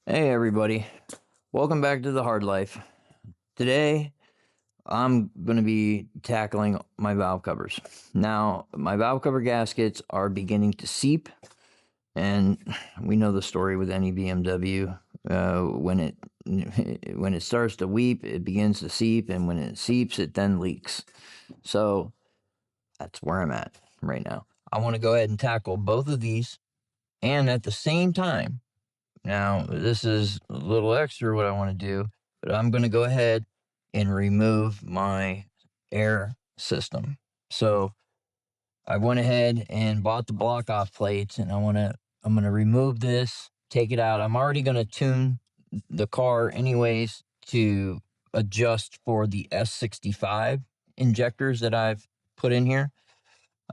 Hey everybody, welcome back to the hard life. Today I'm going to be tackling my valve covers. Now my valve cover gaskets are beginning to seep, and we know the story with any BMW. When it starts to weep, it begins to seep, and when it seeps, it then leaks. So that's where I'm at right now. I want to go ahead and tackle both of these, and at the same time. Now, this is a little extra what I want to do, but I'm going to go ahead and remove my air system. So I went ahead and bought the block off plates, and I'm going to remove this, take it out. I'm already going to tune the car anyways to adjust for the S65 injectors that I've put in here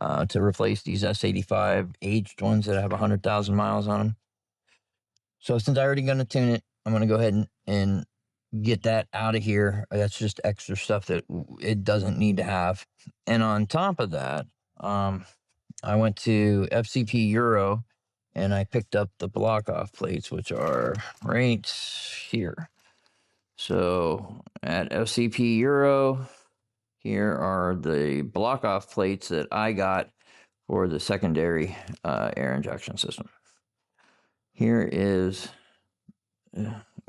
to replace these S85 aged ones that have 100,000 miles on them. So since I already going to tune it, I'm going to go ahead and get that out of here. That's just extra stuff that it doesn't need to have. And on top of that, I went to FCP Euro and I picked up the block off plates, which are right here. So at FCP Euro, here are the block off plates that I got for the secondary air injection system. Here is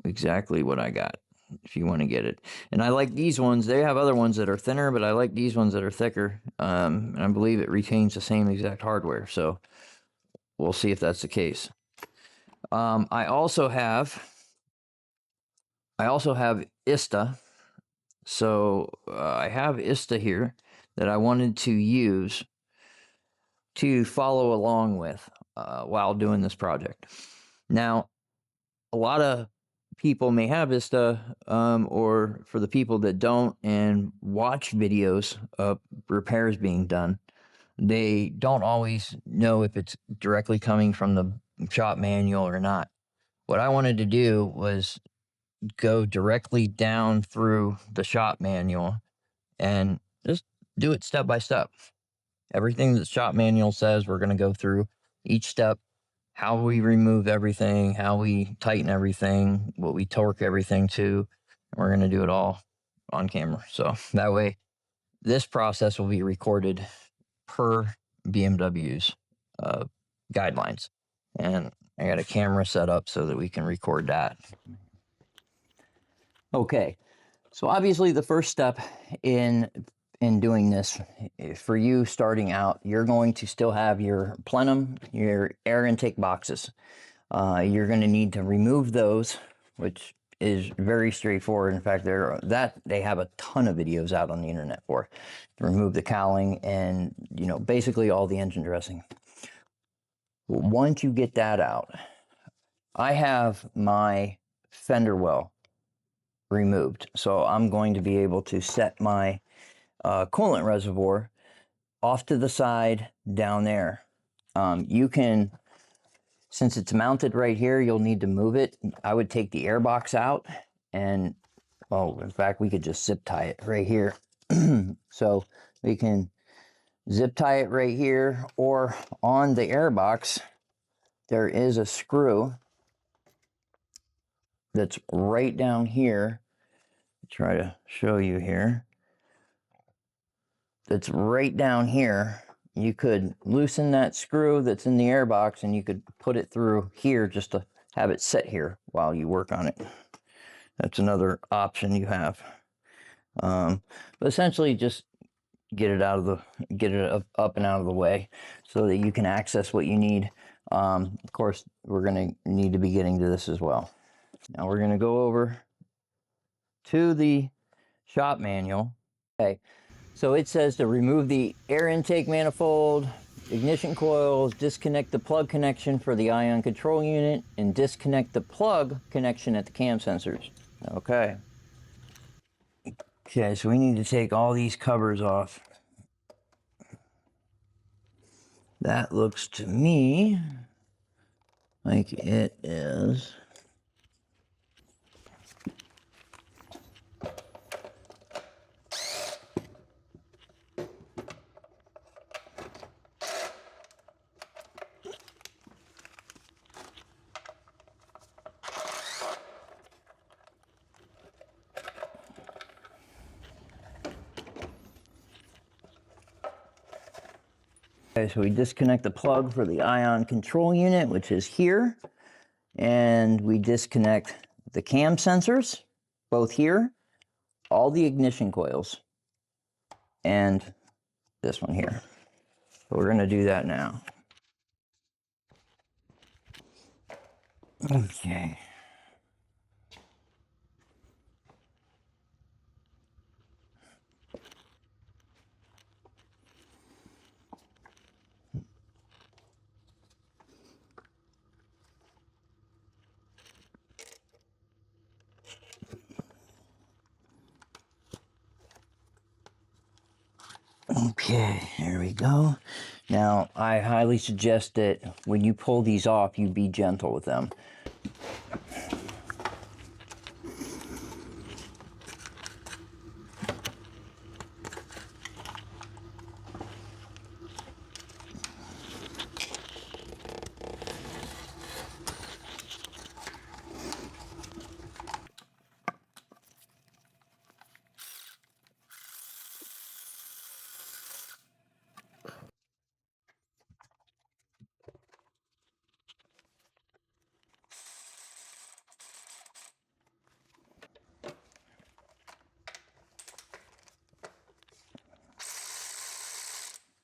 exactly what I got if you want to get it. And I like these ones. They have other ones that are thinner, but I like these ones that are thicker. And I believe it retains the same exact hardware. So we'll see if that's the case. I also have ISTA. So I have ISTA here that I wanted to use to follow along with while doing this project. Now, a lot of people may have ISTA, or for the people that don't and watch videos of repairs being done, they don't always know if it's directly coming from the shop manual or not. What I wanted to do was go directly down through the shop manual and just do it step by step. Everything that the shop manual says, we're going to go through each step, how we remove everything, how we tighten everything, what we torque everything to. We're going to do it all on camera. So that way, this process will be recorded per BMW's guidelines. And I got a camera set up so that we can record that. Okay, so obviously the first step in doing this, for you starting out, you're going to still have your plenum, your air intake boxes. You're going to need to remove those, which is very straightforward. In fact, they have a ton of videos out on the internet for to remove the cowling and basically all the engine dressing. Once you get that out, I have my fender well removed, so I'm going to be able to set my coolant reservoir off to the side down there. You can, since it's mounted right here, you'll need to move it. I would take the air box out and, well, in fact, we could just zip tie it right here. So we can zip tie it right here, or on the air box, there is a screw that's right down here. Try to show you here. That's right down here. You could loosen that screw that's in the air box and you could put it through here just to have it sit here while you work on it. That's another option you have. But essentially just get it up and out of the way so that you can access what you need. Of course, we're going to need to be getting to this as well. Now we're going to go over to the shop manual. Okay. So it says to remove the air intake manifold, ignition coils, disconnect the plug connection for the ion control unit, and disconnect the plug connection at the cam sensors. Okay. Okay, so we need to take all these covers off. That looks to me like it is. Okay, so we disconnect the plug for the ion control unit, which is here, and we disconnect the cam sensors, both here, all the ignition coils, and this one here. So we're going to do that now. Okay. Okay, there we go. Now, I highly suggest that when you pull these off, you be gentle with them.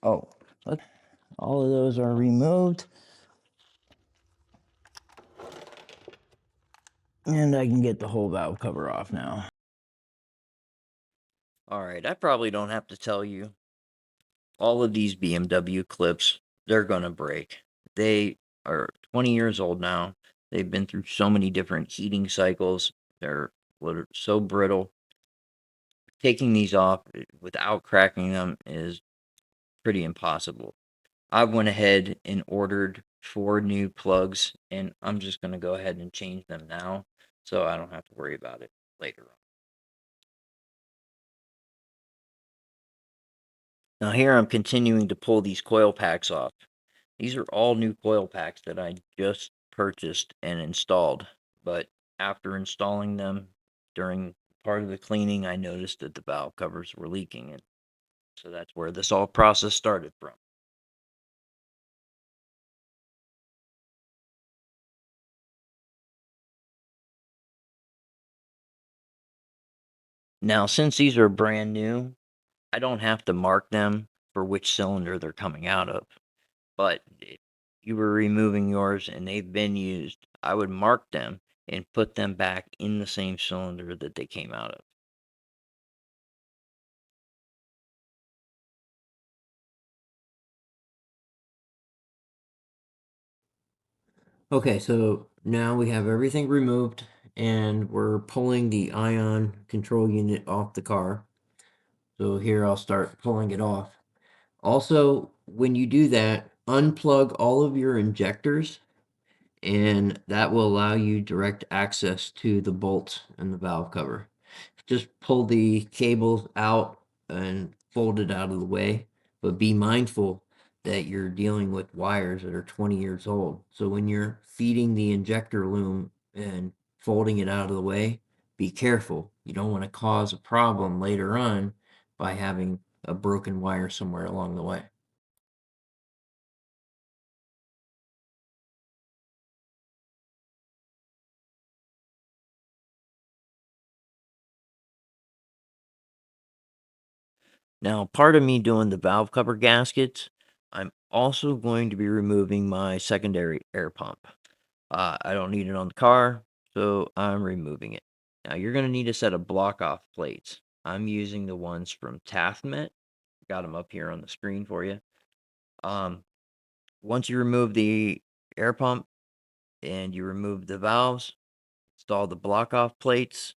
Oh, all of those are removed. And I can get the whole valve cover off now. All right, I probably don't have to tell you. All of these BMW clips, they're going to break. They are 20 years old now. They've been through so many different heating cycles. They're so brittle. Taking these off without cracking them is pretty impossible. I went ahead and ordered 4 new plugs, and I'm just going to go ahead and change them now so I don't have to worry about it later on. Now here I'm continuing to pull these coil packs off. These are all new coil packs that I just purchased and installed, but after installing them during part of the cleaning, I noticed that the valve covers were leaking, and so that's where this all process started from. Now, since these are brand new, I don't have to mark them for which cylinder they're coming out of. But if you were removing yours and they've been used, I would mark them and put them back in the same cylinder that they came out of. Okay, so now we have everything removed and we're pulling the ion control unit off the car. So here I'll start pulling it off. Also, when you do that, unplug all of your injectors and that will allow you direct access to the bolts and the valve cover. Just pull the cables out and fold it out of the way, but be mindful that you're dealing with wires that are 20 years old. So when you're feeding the injector loom and folding it out of the way, be careful. You don't want to cause a problem later on by having a broken wire somewhere along the way. Now, part of me doing the valve cover gaskets, I'm also going to be removing my secondary air pump. I don't need it on the car, so I'm removing it. Now, you're going to need a set of block off plates. I'm using the ones from Tafmet. Got them up here on the screen for you. Um, Once you remove the air pump and you remove the valves, install the block off plates,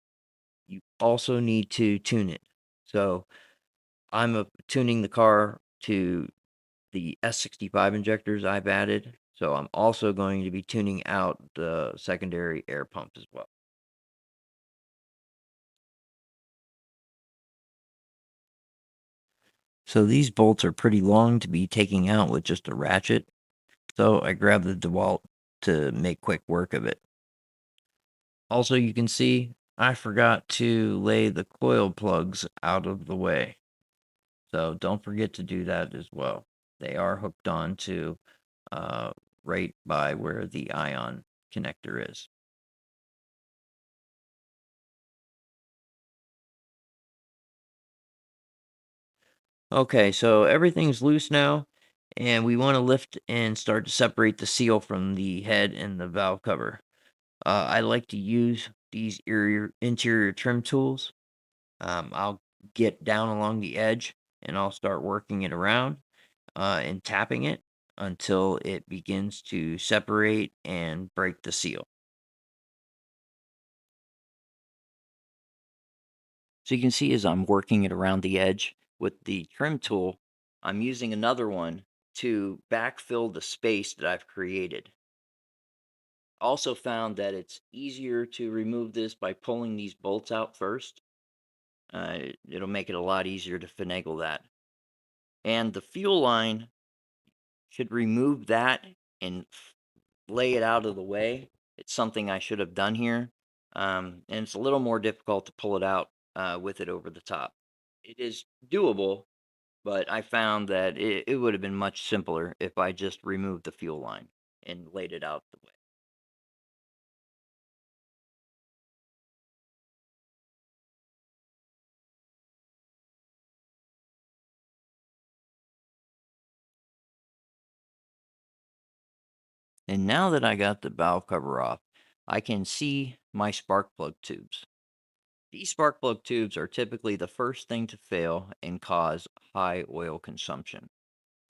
you also need to tune it. So I'm tuning the car to the S65 injectors I've added. So I'm also going to be tuning out the secondary air pump as well. So these bolts are pretty long to be taking out with just a ratchet. So I grabbed the DeWalt to make quick work of it. Also, you can see I forgot to lay the coil plugs out of the way. So don't forget to do that as well. They are hooked on to right by where the ion connector is. Okay, so everything's loose now, and we want to lift and start to separate the seal from the head and the valve cover. I like to use these interior trim tools. I'll get down along the edge and I'll start working it around and tapping it until it begins to separate and break the seal. So you can see as I'm working it around the edge with the trim tool, I'm using another one to backfill the space that I've created. Also found that it's easier to remove this by pulling these bolts out first. It'll make it a lot easier to finagle that. And the fuel line should remove that and lay it out of the way. It's something I should have done here. And it's a little more difficult to pull it out with it over the top. It is doable, but I found that it would have been much simpler if I just removed the fuel line and laid it out the way. And now that I got the valve cover off, I can see my spark plug tubes. These spark plug tubes are typically the first thing to fail and cause high oil consumption.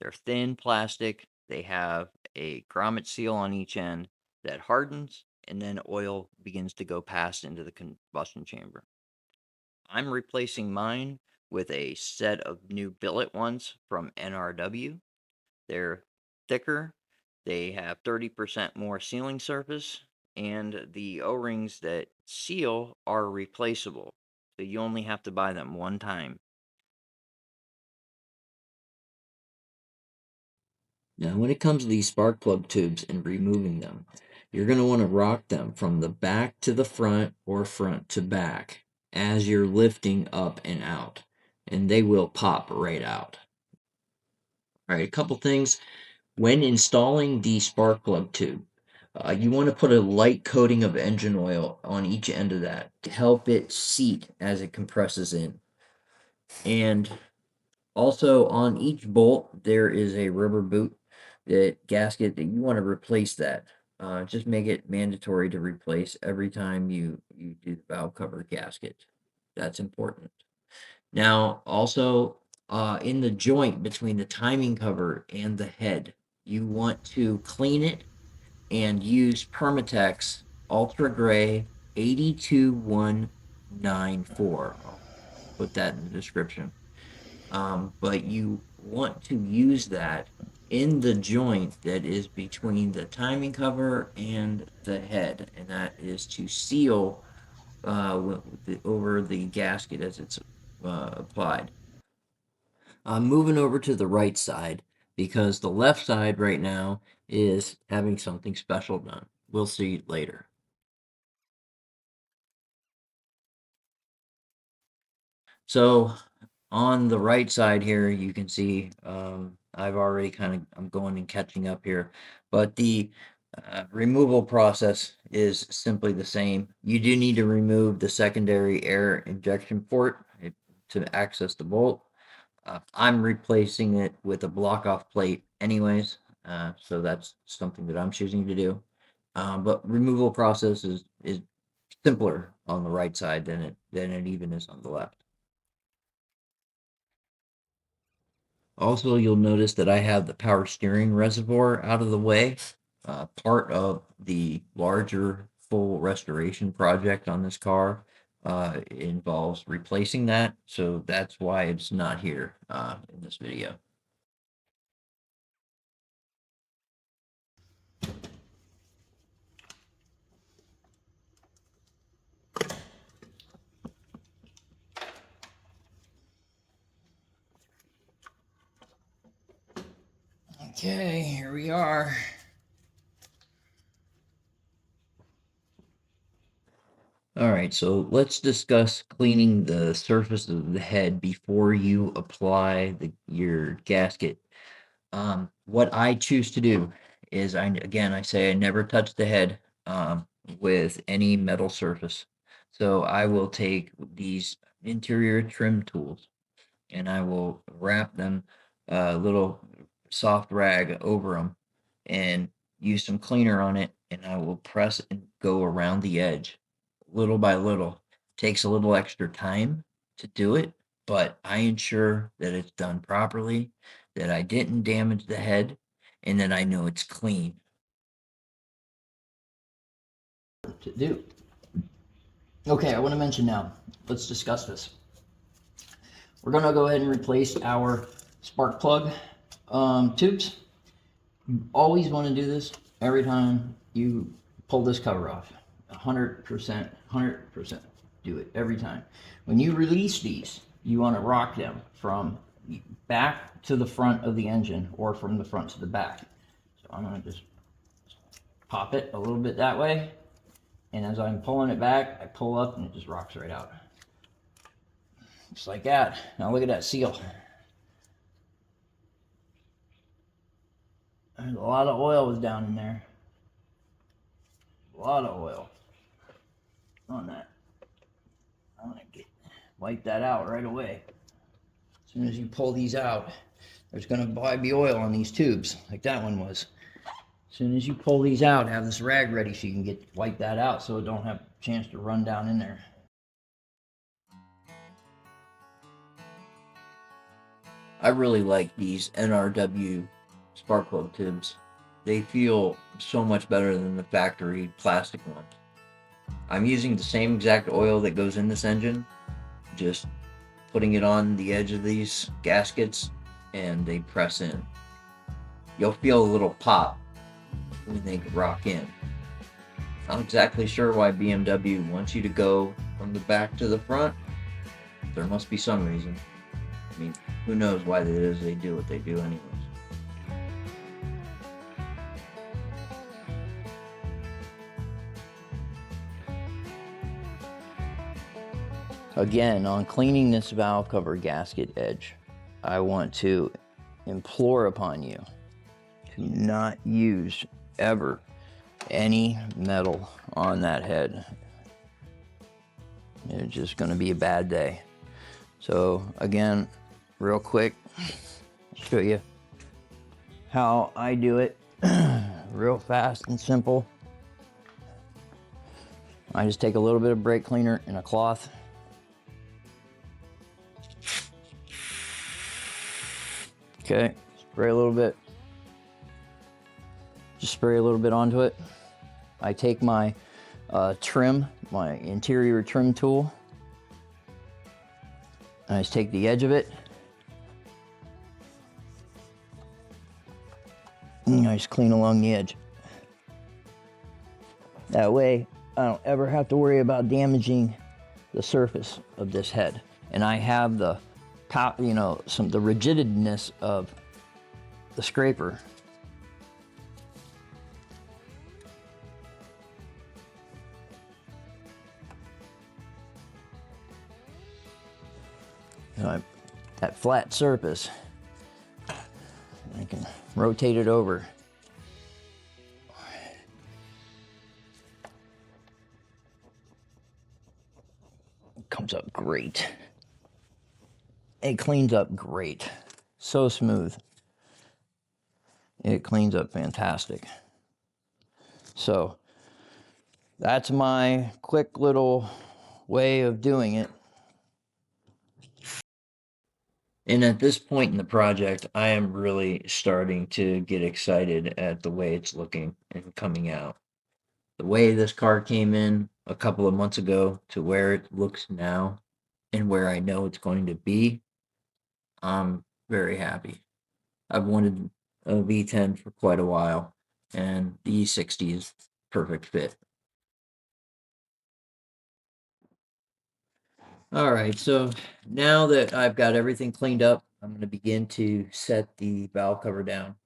They're thin plastic, they have a grommet seal on each end that hardens, and then oil begins to go past into the combustion chamber. I'm replacing mine with a set of new billet ones from NRW. They're thicker, they have 30% more sealing surface, and the O-rings that seal are replaceable. So you only have to buy them one time. Now, when it comes to these spark plug tubes and removing them, you're going to want to rock them from the back to the front or front to back as you're lifting up and out, and they will pop right out. All right, a couple things. When installing the spark plug tube, you want to put a light coating of engine oil on each end of that to help it seat as it compresses in. And also on each bolt, there is a rubber boot that gasket that you want to replace that. Just make it mandatory to replace every time you do the valve cover gasket. That's important. Now, also in the joint between the timing cover and the head, you want to clean it and use Permatex Ultra Gray 82194. I'll put that in the description. But you want to use that in the joint that is between the timing cover and the head, and that is to seal over the gasket as it's applied. I'm moving over to the right side because the left side right now is having something special done. We'll see later. So on the right side here, you can see I've already I'm going and catching up here, but the removal process is simply the same. You do need to remove the secondary air injection port to access the bolt. I'm replacing it with a block off plate anyways, so that's something that I'm choosing to do. But removal process is simpler on the right side than it even is on the left. Also, you'll notice that I have the power steering reservoir out of the way. Part of the larger full restoration project on this car involves replacing that, so that's why it's not here in this video. Okay, here we are. All right, so let's discuss cleaning the surface of the head before you apply your gasket. What I choose to do is I say I never touch the head with any metal surface. So I will take these interior trim tools and I will wrap them a little soft rag over them and use some cleaner on it, and I will press and go around the edge little by little. Takes a little extra time to do it, but I ensure that it's done properly, that I didn't damage the head, and that I know it's clean. To do. Okay, I want to mention now, let's discuss this. We're going to go ahead and replace our spark plug tubes. You always want to do this every time you pull this cover off. 100%, 100%. Do it every time. When you release these, you want to rock them from back to the front of the engine or from the front to the back. So I'm going to just pop it a little bit that way. And as I'm pulling it back, I pull up and it just rocks right out. Just like that. Now look at that seal. There's a lot of oil was down in there. A lot of oil on that. I'm gonna wipe that out right away. As soon as you pull these out, there's gonna probably be oil on these tubes, like that one was. As soon as you pull these out, have this rag ready so you can wipe that out so it don't have a chance to run down in there. I really like these NRW spark plug tubes. They feel so much better than the factory plastic ones. I'm using the same exact oil that goes in this engine, just putting it on the edge of these gaskets and they press in. You'll feel a little pop when they rock in. Not exactly sure why BMW wants you to go from the back to the front. There must be some reason. I mean, who knows why it is they do what they do anyways. Again, on cleaning this valve cover gasket edge, I want to implore upon you to not use ever any metal on that head. It's just going to be a bad day. So again, real quick, I'll show you how I do it. Real fast and simple. I just take a little bit of brake cleaner and a cloth. Okay, spray a little bit. Just spray a little bit onto it. I take my trim, my interior trim tool, and I just take the edge of it. And I just clean along the edge. That way, I don't ever have to worry about damaging the surface of this head. And I have the the rigidness of the scraper. That flat surface, I can rotate it over. It comes up great. It cleans up great. So smooth. It cleans up fantastic. So that's my quick little way of doing it. And at this point in the project, I am really starting to get excited at the way it's looking and coming out. The way this car came in a couple of months ago to where it looks now and where I know it's going to be, I'm very happy. I've wanted a V10 for quite a while, and the E60 is perfect fit. All right, so now that I've got everything cleaned up, I'm going to begin to set the valve cover down.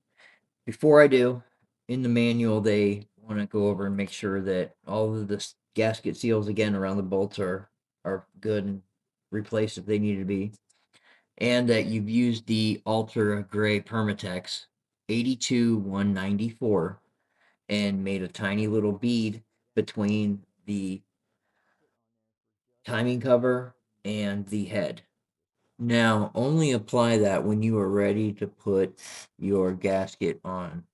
Before I do, in the manual, they want to go over and make sure that all of the gasket seals again around the bolts are good and replaced if they need to be, and that you've used the ultra gray Permatex 82-194 and made a tiny little bead between the timing cover and the head. Now, only apply that when you are ready to put your gasket on.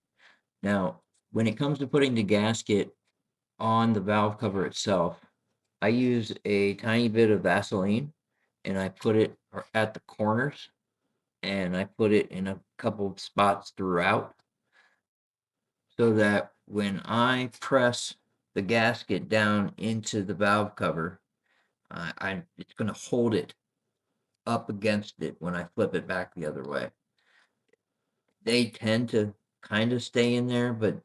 Now, when it comes to putting the gasket on the valve cover itself, I use a tiny bit of Vaseline and I put it at the corners and I put it in a couple of spots throughout so that when I press the gasket down into the valve cover, it's going to hold it up against it when I flip it back the other way. They tend to kind of stay in there, but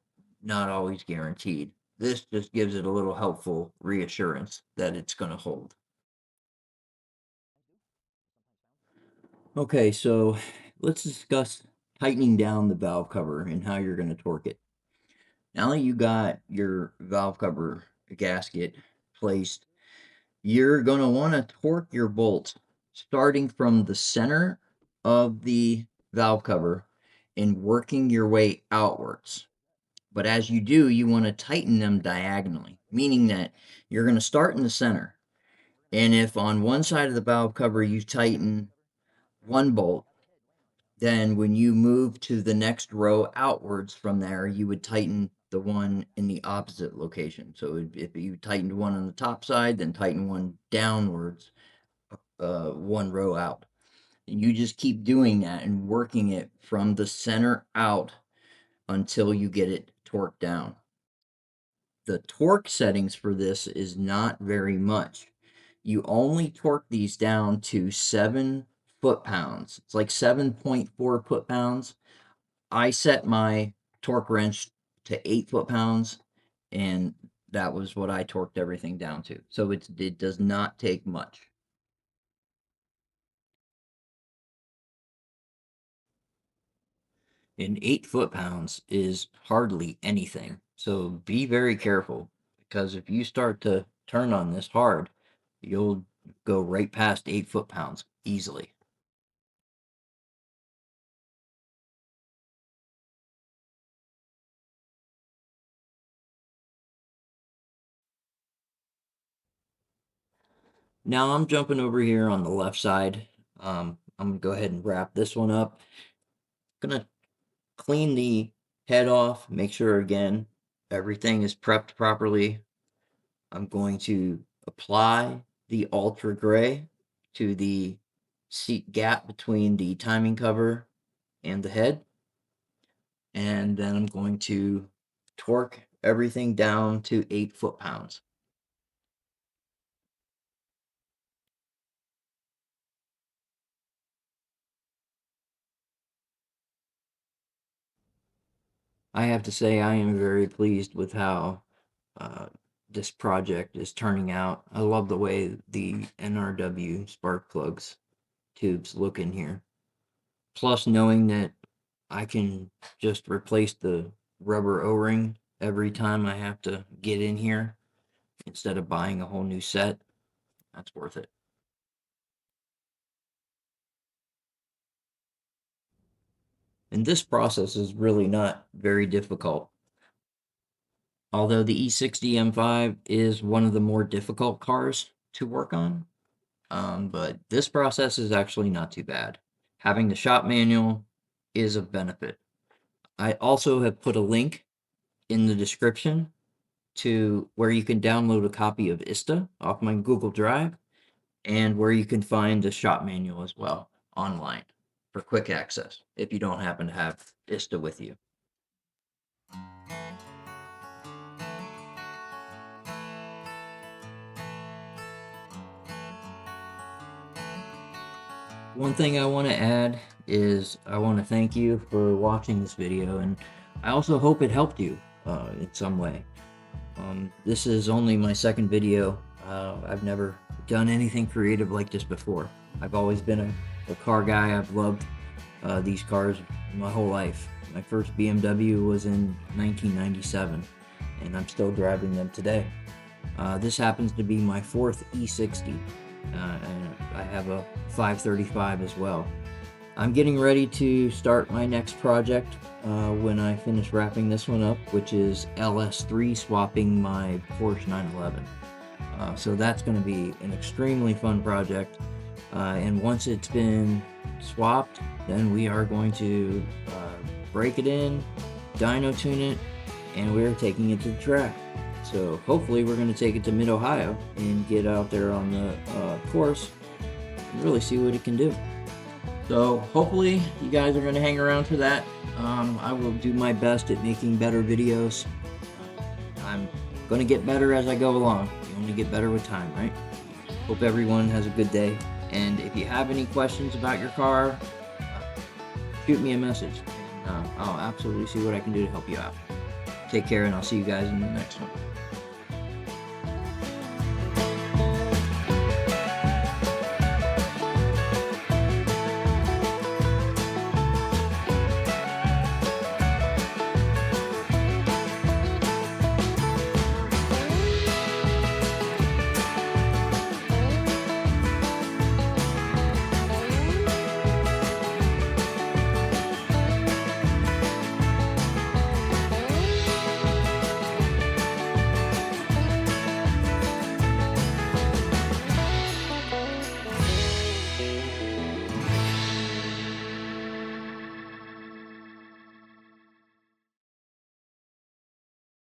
not always guaranteed. This just gives it a little helpful reassurance that it's going to hold. Okay, so let's discuss tightening down the valve cover and how you're going to torque it. Now that you got your valve cover gasket placed, you're going to want to torque your bolt starting from the center of the valve cover and working your way outwards. But as you do, you want to tighten them diagonally, meaning that you're going to start in the center. And if on one side of the valve cover you tighten one bolt, then when you move to the next row outwards from there, you would tighten the one in the opposite location. So if you tightened one on the top side, then tighten one downwards, one row out. And you just keep doing that and working it from the center out until you get it torqued down. The torque settings for this is not very much. You only torque these down to 7 foot-pounds. It's like 7.4 foot-pounds. I set my torque wrench to 8 foot-pounds, and that was what I torqued everything down to. So it does not take much. And 8 foot-pounds is hardly anything. So be very careful, because if you start to turn on this hard, you'll go right past 8 foot-pounds easily. Now I'm jumping over here on the left side. I'm gonna go ahead and wrap this one up. Gonna clean the head off, make sure again everything is prepped properly. I'm going to apply the ultra gray to the seat gap between the timing cover and the head. And then I'm going to torque everything down to 8 foot-pounds. I have to say I am very pleased with how this project is turning out. I love the way the NRW spark plugs tubes look in here. Plus, knowing that I can just replace the rubber O-ring every time I have to get in here instead of buying a whole new set, that's worth it. And this process is really not very difficult. Although the E60 M5 is one of the more difficult cars to work on, but this process is actually not too bad. Having the shop manual is a benefit. I also have put a link in the description to where you can download a copy of ISTA off my Google Drive and where you can find the shop manual as well online for quick access if you don't happen to have ISTA with you. One thing I want to add is I want to thank you for watching this video, and I also hope it helped you in some way. This is only my second video. I've never done anything creative like this before. I've always been a car guy. I've loved these cars my whole life. My first BMW was in 1997, and I'm still driving them today. This happens to be my fourth E60, and I have a 535 as well. I'm getting ready to start my next project when I finish wrapping this one up, which is LS3 swapping my Porsche 911. So that's going to be an extremely fun project. And once it's been swapped, then we are going to break it in, dyno tune it, and we're taking it to the track. So hopefully we're going to take it to Mid-Ohio and get out there on the course and really see what it can do. So hopefully you guys are going to hang around for that. I will do my best at making better videos. I'm going to get better as I go along. You only get better with time, right? Hope everyone has a good day. And if you have any questions about your car, shoot me a message. And I'll absolutely see what I can do to help you out. Take care, and I'll see you guys in the next one.